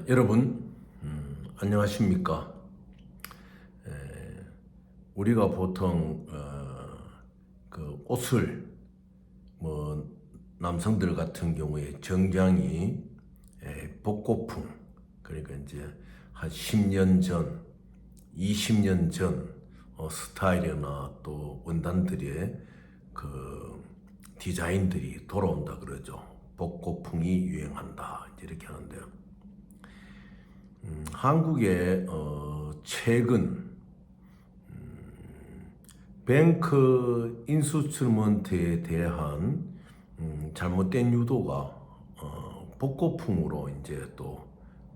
여러분, 안녕하십니까? 에, 우리가 보통 그 옷을 뭐 남성들 같은 경우에 정장이 복고풍, 그러니까 이제 한 10년 전, 20년 전 스타일이나 또 원단들의 그 디자인들이 돌아온다 그러죠. 복고풍이 유행한다 이렇게 하는데요. 한국의 최근 뱅크 인스트루먼트에 대한 잘못된 유도가 복고풍으로 이제 또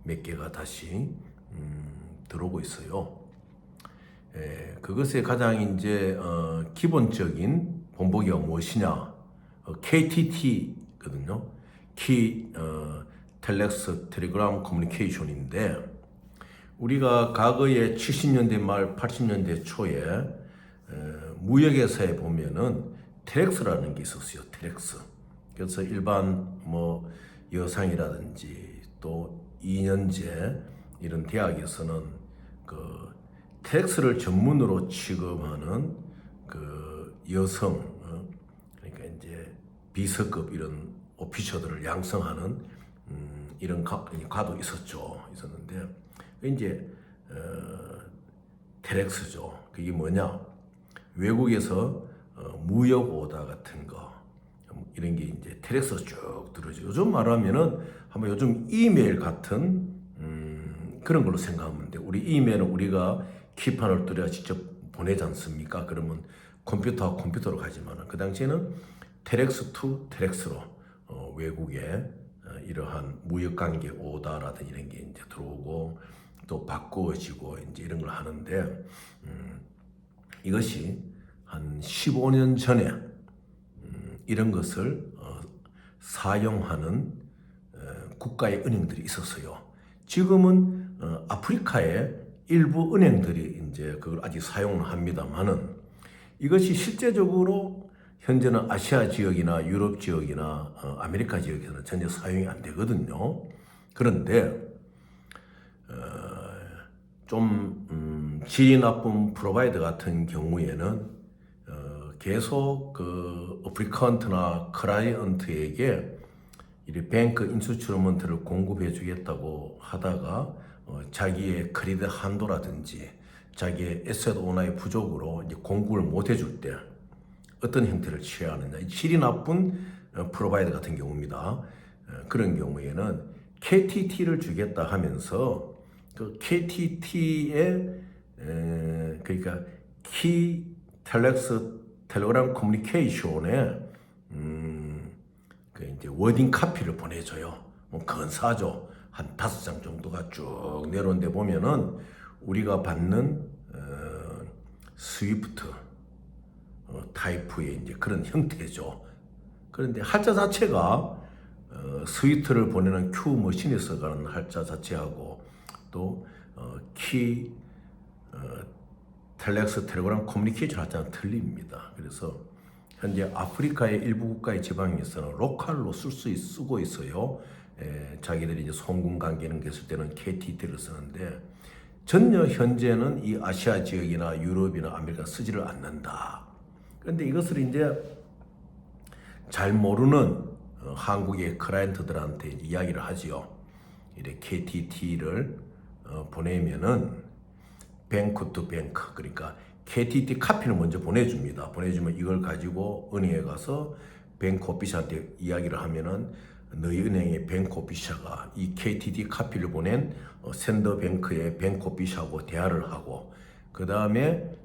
몇 개가 다시 들어오고 있어요. 그것의 가장 이제 기본적인 본보기가 무엇이냐? KTT거든요. 키 텔렉스 텔레그램 커뮤니케이션인데, 우리가 과거에 70년대 말 80년대 초에 무역회사에 보면은 텔렉스라는 게 있었어요. 텔렉스. 그래서 일반 뭐 여상이라든지 또 2년제 이런 대학에서는 그 텔렉스를 전문으로 취급하는 그 여성, 그러니까 이제 비서급 이런 오피셔들을 양성하는 이런 과도 있었는데, 이제 텔렉스죠. 그게 뭐냐? 외국에서 무역 오다 같은 거, 이런 게 이제 텔렉스 쭉 들어오죠. 요즘 말하면은 한번 요즘 이메일 같은 그런 걸로 생각하면 돼. 우리 이메일은 우리가 키판을 뚫어야 직접 보내지 않습니까? 그러면 컴퓨터와 컴퓨터로 가지만은 그 당시에는 텔렉스 투 텔렉스로 외국에 이러한 무역 관계 오다라든지 이런 게 이제 들어오고 또 바꾸어지고 이제 이런 걸 하는데, 이것이 한 15년 전에 이런 것을 사용하는 국가의 은행들이 있었어요. 지금은 아프리카의 일부 은행들이 이제 그걸 아직 사용을 합니다만은, 이것이 실제적으로 현재는 아시아 지역이나 유럽 지역이나 아메리카 지역에서는 전혀 사용이 안 되거든요. 그런데 좀 질이 나쁜 프로바이더 같은 경우에는 계속 그 어플리컨트나 클라이언트에게 이 뱅크 인스트루먼트를 공급해 주겠다고 하다가 자기의 크레딧 한도라든지 자기의 에셋 오너의 부족으로 이제 공급을 못 해줄 때 어떤 형태를 취해야 하느냐. 질이 나쁜 프로바이더 같은 경우입니다. 그런 경우에는 KTT를 주겠다 하면서 그 KTT의 그러니까 키 텔렉스 텔레그램 커뮤니케이션에 그 이제 워딩 카피를 보내줘요. 뭐 근사하죠. 한 5장 정도가 쭉 내려오는데 보면은 우리가 받는 스위프트 타입의 이제 그런 형태죠. 그런데 할자 자체가 스위프트를 보내는 큐 머신에서 가는 할자 자체하고 또 키 텔렉스 텔레그램 커뮤니케이션 할자는 틀립니다. 그래서 현재 아프리카의 일부 국가의 지방에서는 로컬로 쓰고 있어요. 자기들이 이제 송금 관계는 있을 때는 KTT를 쓰는데, 전혀 현재는 이 아시아 지역이나 유럽이나 아메리카 쓰지를 않는다. 그런데 이것을 이제 잘 모르는 한국의 클라이언트들한테 이야기를 하지요. 이렇게 KTT를 보내면은 뱅크 투 뱅크, 그러니까 KTT 카피를 먼저 보내줍니다. 보내주면 이걸 가지고 은행에 가서 뱅크 오피셜한테 이야기를 하면은 너희 은행의 뱅크 오피셜가 이 KTT 카피를 보낸 샌더 뱅크의 뱅크 오피셜하고 대화를 하고, 그 다음에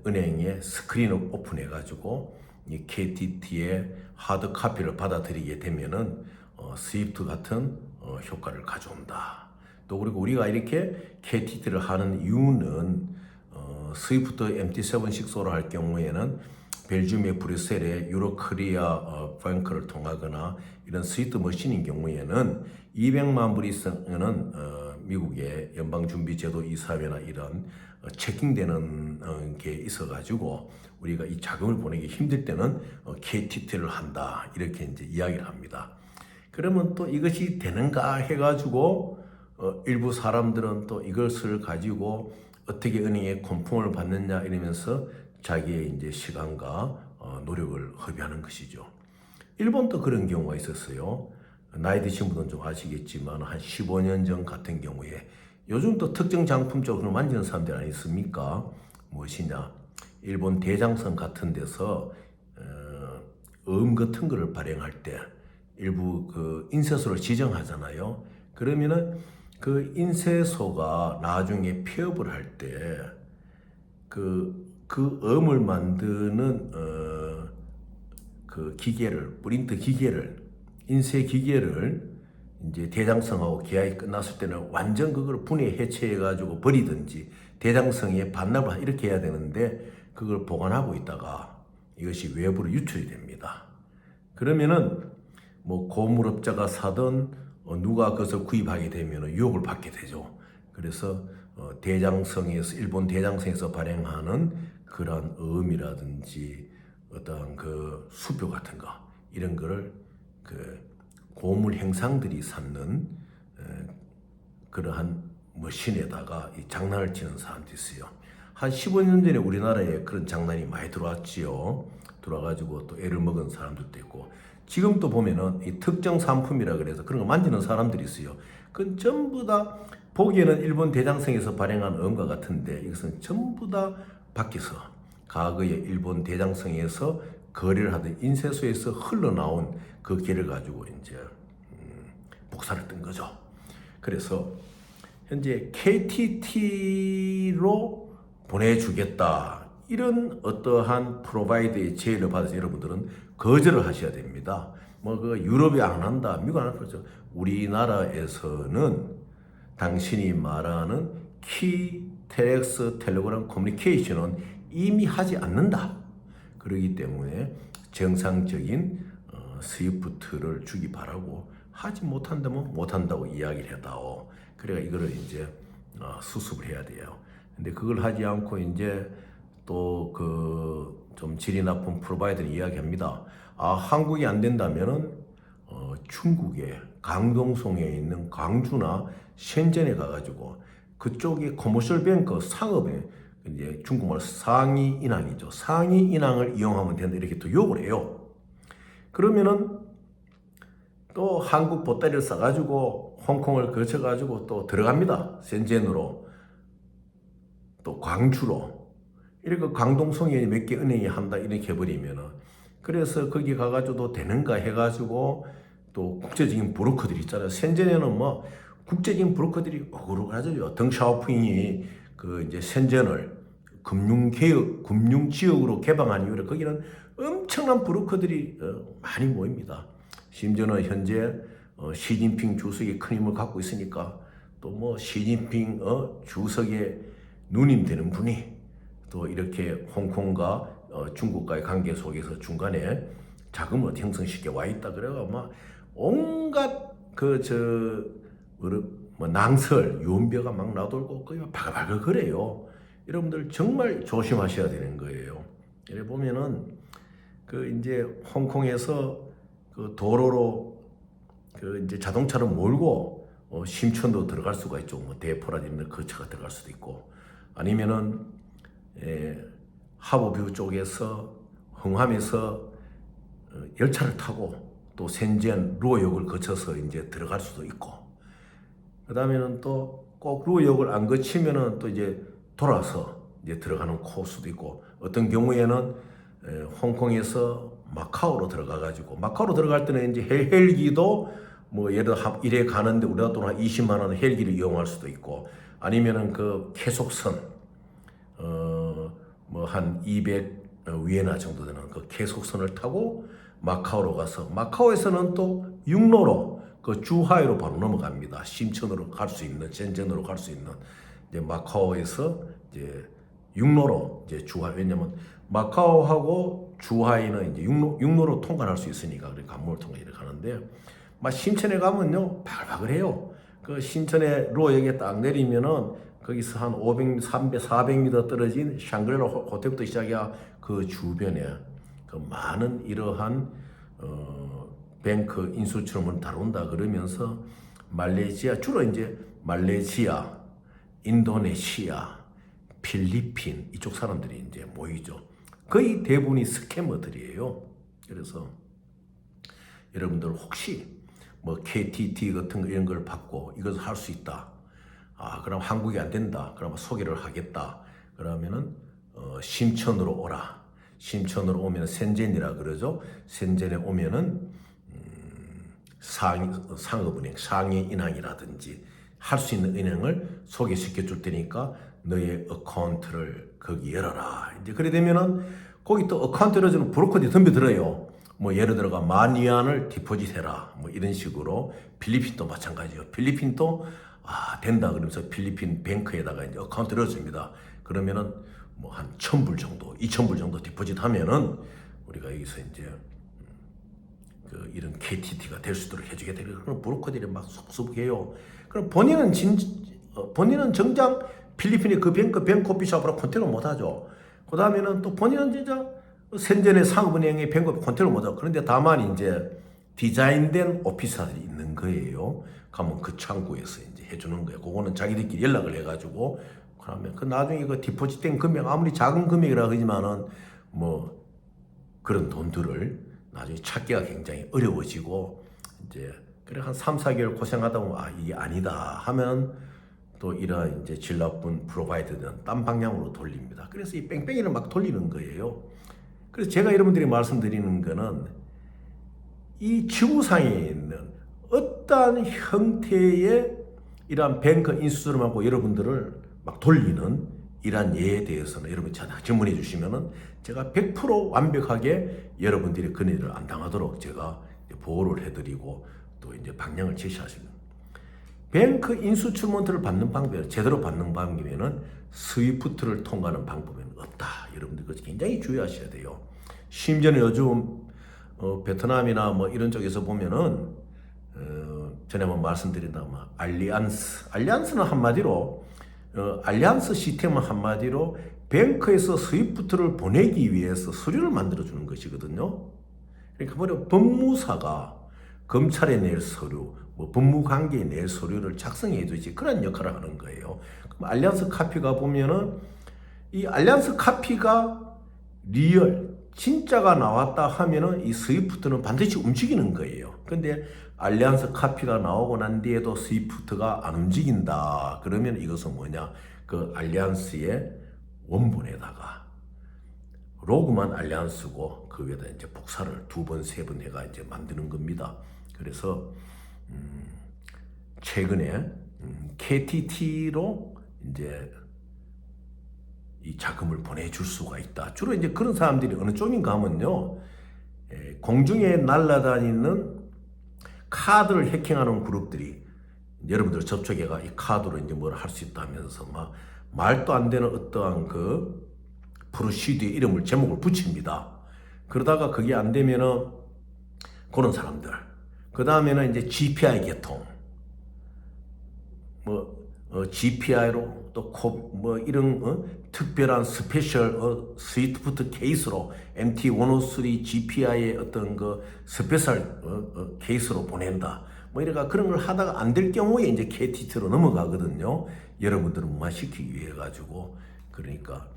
은행에 스크린을 오픈해 가지고 이 KTT의 하드 카피를 받아들이게 되면은 스위프트 같은 효과를 가져온다. 또 그리고 우리가 이렇게 KTT를 하는 이유는 스위프트 MT764로 할 경우에는 벨gium의 브뤼셀의 유로코리아 뱅크를 통하거나 이런 스위프트 머신인 경우에는 200만 불 이상은 미국의 연방준비제도 이사회나 이런 체킹되는 게 있어가지고 우리가 이 자금을 보내기 힘들 때는 KTT를 한다 이렇게 이제 이야기를 합니다. 그러면 또 이것이 되는가 해가지고 일부 사람들은 또 이것을 가지고 어떻게 은행에 콤풍을 받느냐 이러면서 자기의 이제 시간과 노력을 허비하는 것이죠. 일본도 그런 경우가 있었어요. 나이 드신 분은 좀 아시겠지만 한 15년 전 같은 경우에 요즘 또 특정 장품 쪽으로 만지는 사람들 아니 있습니까? 무엇이냐? 일본 대장성 같은 데서 같은 거를 발행할 때 일부 그 인쇄소를 지정하잖아요. 그러면은 그 인쇄소가 나중에 폐업을 할 때 그 음을 만드는 그 기계를 프린트 기계를 인쇄 기계를 이제 대장성하고 계약이 끝났을 때는 완전 그걸 분해 해체해 가지고 버리든지 대장성에 반납을 이렇게 해야 되는데 그걸 보관하고 있다가 이것이 외부로 유출이 됩니다. 그러면은 뭐 고물업자가 사든 누가 그것을 구입하게 되면 유혹을 받게 되죠. 그래서 대장성에서 일본 대장성에서 발행하는 그런 어음이라든지 어떤 그 수표 같은 거 이런 거를 그 고물 행상들이 쌓는 그러한 머신에다가 이 장난을 치는 사람도 있어요. 한 15년 전에 우리나라에 그런 장난이 많이 들어왔지요. 들어와가지고 또 애를 먹은 사람들도 있고 지금 또 보면은 이 특정 상품이라 그래서 그런 거 만지는 사람들이 있어요. 그건 전부 다 보기에는 일본 대장성에서 발행한 음과 같은데 이것은 전부 다 밖에서 과거에 일본 대장성에서 거래를 하던 인쇄소에서 흘러나온 그 길을 가지고 이제 복사를 뜬 거죠. 그래서 현재 KTT로 보내주겠다 이런 어떠한 프로바이더의 제의를 받아서 여러분들은 거절을 하셔야 됩니다. 뭐 그 유럽이 안 한다, 미국 안 한다 그렇죠. 우리나라에서는 당신이 말하는 키 텔렉스 텔레그램 커뮤니케이션은 이미 하지 않는다. 그렇기 때문에 정상적인 스위프트를 주기 바라고 하지 못한다면 못한다고 이야기를 해다오. 그래가 이거를 이제 수습을 해야 돼요. 근데 그걸 하지 않고 이제 또 그 좀 질이 나쁜 프로바이더를 이야기합니다. 한국이 안 된다면은 중국의 강동성에 있는 광주나 셴전에 가가지고 그쪽에 커머셜 뱅크 상업에 이제 중국말 상위 인항이죠. 상위 인항을 이용하면 된다 이렇게 또 욕을 해요. 그러면은 또 한국 보따리를 싸가지고 홍콩을 거쳐가지고 또 들어갑니다. 셴전으로 또 광주로 이렇게 강동성에 몇 개 은행이 한다 이렇게 해버리면은 그래서 거기 가가지고도 되는가 해가지고 또 국제적인 브로커들이 있잖아요. 셴전에는 뭐 국제적인 브로커들이 억울하죠. 덩샤오핑이 그 이제 셴전을 금융개혁, 금융지역으로 개방한 이후에 거기는 엄청난 브로커들이 많이 모입니다. 심지어는 현재 시진핑 주석이 큰 힘을 갖고 있으니까 또 뭐 시진핑 주석의 누님 되는 분이 또 이렇게 홍콩과 중국과의 관계 속에서 중간에 자금을 형성시켜 와 있다 그래가 막 온갖 낭설, 유언비어가 막 나돌고 거의 바글바글 그래요. 여러분들 정말 조심하셔야 되는 거예요. 이래 보면은 그 이제 홍콩에서 그 도로로 그 이제 자동차를 몰고 심천도 들어갈 수가 있죠. 뭐 대포라든지 거쳐가 들어갈 수도 있고 아니면은 하버뷰 쪽에서 흥함에서 열차를 타고 또 센전 루어역을 거쳐서 이제 들어갈 수도 있고 그 다음에는 또 꼭 루어역을 안 거치면은 또 이제 돌아서 이제 들어가는 코스도 있고 어떤 경우에는 홍콩에서 마카오로 들어가 가지고 마카오로 들어갈 때는 이제 헬기도 뭐 예를 들어 일에 가는데 우리나라 돈 한 20만 원 헬기를 이용할 수도 있고 아니면은 그 계속선 뭐 한 200 위에나 정도 되는 그 계속선을 타고 마카오로 가서 마카오에서는 또 육로로 그 주하이로 바로 넘어갑니다. 심천으로 갈 수 있는 셴전으로 갈 수 있는 이제 마카오에서 이제 육로로 이제 주하이 왜냐면 마카오하고 주하이는 이제 육로로 통과할 수 있으니까 그러니까 간목을 통과 이렇게 가는데 막 심천에 가면요 바글바글해요. 그 심천에 루어역에 딱 내리면은 거기서 한 500, 300, 400m 떨어진 샹그릴라 호텔부터 시작해야 그 주변에 그 많은 이러한 뱅크 인수처럼을 다룬다 그러면서 말레이시아, 주로 이제 말레이시아, 인도네시아, 필리핀 이쪽 사람들이 이제 모이죠. 거의 대부분이 스캐머들이에요. 그래서 여러분들 혹시 뭐 KTT 같은 거 이런 걸 받고 이것을 할 수 있다. 그럼 한국이 안 된다. 그러면 소개를 하겠다. 그러면은 심천으로 오라. 심천으로 오면 센젠이라 그러죠. 센젠에 오면은 상업은행, 상해인항이라든지 할 수 있는 은행을 소개시켜 줄 테니까 너의 어카운트를 거기 열어라. 이제 그래 되면은 거기 또 어카운트 열어주는 브로커들이 덤벼들어요. 뭐 예를 들어가 10,000위안을 디포짓해라. 뭐 이런 식으로 필리핀도 마찬가지요. 필리핀도 된다 그러면서 필리핀 뱅크에다가 이제 어카운트를 열어줍니다. 그러면은 뭐 한 1,000불 정도, 2,000불 정도 디포짓 하면은 우리가 여기서 이제 이런 KTT가 될 수 있도록 해주게 되고 그런 브로커들이 막 속수해요. 그럼 본인은 정작 필리핀의 그 뱅크오피스하고 컨택을 못하죠. 그 다음에는 또 본인은 진짜 센전의 상업은행의 뱅크 컨택을 못하죠. 그런데 다만 이제 디자인된 오피스들이 있는 거예요. 가면 그 창구에서 이제 해주는 거예요. 그거는 자기들끼리 연락을 해가지고 그러면 그 나중에 그 디포짓된 금액 아무리 작은 금액이라 하지만은 뭐 그런 돈들을 나중에 찾기가 굉장히 어려워지고 이제 그래 한 3, 4개월 고생하다 보면 이게 아니다 하면 또 이러한 이제 질 나쁜 프로바이더는 딴 방향으로 돌립니다. 그래서 이 뺑뺑이를 막 돌리는 거예요. 그래서 제가 여러분들이 말씀드리는 거는 이 지구상에 있는 어떠한 형태의 이러한 뱅크 인수들하고 여러분들을 막 돌리는 이러한 예에 대해서는 여러분 저한테 질문해 주시면은 제가 100% 완벽하게 여러분들이 그네를 안 당하도록 제가 보호를 해드리고 또 이제 방향을 제시하십니다. 뱅크 인수 출문트를 받는 방법이 제대로 받는 방법에는 스위프트를 통과하는 방법은 없다. 여러분들 그것이 굉장히 주의하셔야 돼요. 심지어는 요즘 베트남이나 뭐 이런 쪽에서 보면은 전에 한번 말씀드린다면 알리안스는 한마디로 알리안스 시스템은 한마디로 뱅크에서 스위프트를 보내기 위해서 서류를 만들어주는 것이거든요. 그러니까 뭐냐 법무사가 검찰에 낼 서류, 뭐 법무관계에 낼 서류를 작성해 주지 그런 역할을 하는 거예요. 그럼 알리안스 카피가 보면은 이 알리안스 카피가 리얼 진짜가 나왔다 하면은 이 스위프트는 반드시 움직이는 거예요. 근데 알리안스 카피가 나오고 난 뒤에도 스위프트가 안 움직인다. 그러면 이것은 뭐냐? 그 알리안스의 원본에다가 로그만 알리안스고 그 위에다 이제 복사를 2번, 3번 해가 이제 만드는 겁니다. 그래서 최근에 KTT로 이제 이 자금을 보내줄 수가 있다. 주로 이제 그런 사람들이 어느 쪽인가 하면요, 공중에 날아다니는 카드를 해킹하는 그룹들이 여러분들 접촉해가 이 카드로 이제 뭘 할 수 있다 하면서 막 말도 안 되는 어떠한 그 프로시드의 이름을 제목을 붙입니다. 그러다가 그게 안 되면은 그런 사람들. 그 다음에는 이제 GPI 계통. GPI로 또 뭐 이런 특별한 스페셜 스위프트 케이스로 MT103 GPI의 어떤 그 스페셜 케이스로 보낸다. 뭐 이래가 그런 걸 하다가 안 될 경우에 이제 KTT로 넘어가거든요. 여러분들을 무마시키기 위해 가지고. 그러니까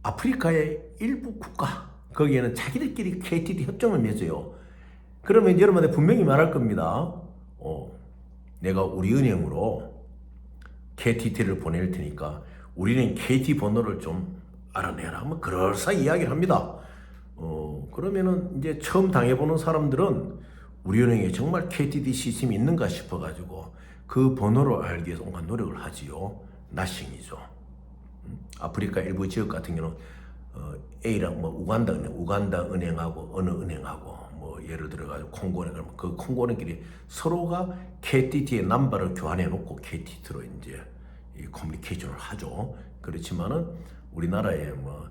아프리카의 일부 국가 거기에는 자기들끼리 KTT 협정을 맺어요. 그러면 여러분한테 분명히 말할 겁니다. 내가 우리 은행으로 KTT를 보낼 테니까 우리는 KT 번호를 좀 알아내라. 뭐 그럴싸히 이야기를 합니다. 그러면은 이제 처음 당해보는 사람들은 우리 은행에 정말 KTT 시스템이 있는가 싶어가지고 그 번호를 알기 위해서 온갖 노력을 하지요. 나싱이죠. 아프리카 일부 지역 같은 경우는 A랑 뭐 우간다 은행하고 어느 은행하고 뭐 예를 들어가지고 콩고은행 그러면 그 콩고은행끼리 서로가 KTT의 넘버를 교환해 놓고 KTT로 이제 이 커뮤니케이션을 하죠. 그렇지만은 우리나라의 뭐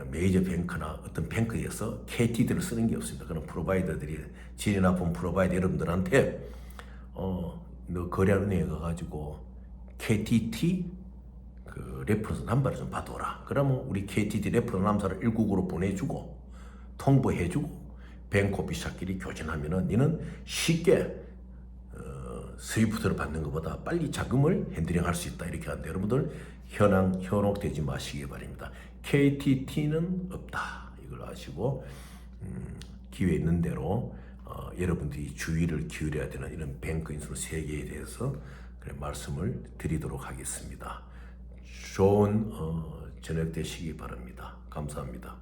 메이저 뱅크나 어떤 뱅크에서 KTT를 쓰는 게 없습니다. 그런 프로바이더들이 질이나 본 프로바이더 여러분들한테 너 거래한 은행에 가가지고 KTT 그 레퍼런스 넘버를 좀 받아오라. 그러면 우리 KTT 레퍼런스 넘버를 1국으로 보내주고 통보해주고 뱅크오피스끼리 교전하면은 너는 쉽게 스위프트를 받는 것보다 빨리 자금을 핸들링할 수 있다 이렇게 하는데 여러분들 현혹되지 마시기 바랍니다. KTT는 없다 이걸 아시고 기회 있는 대로 여러분들이 주의를 기울여야 되는 이런 뱅크 인수로 세 개에 대해서 말씀을 드리도록 하겠습니다. 좋은 저녁 되시기 바랍니다. 감사합니다.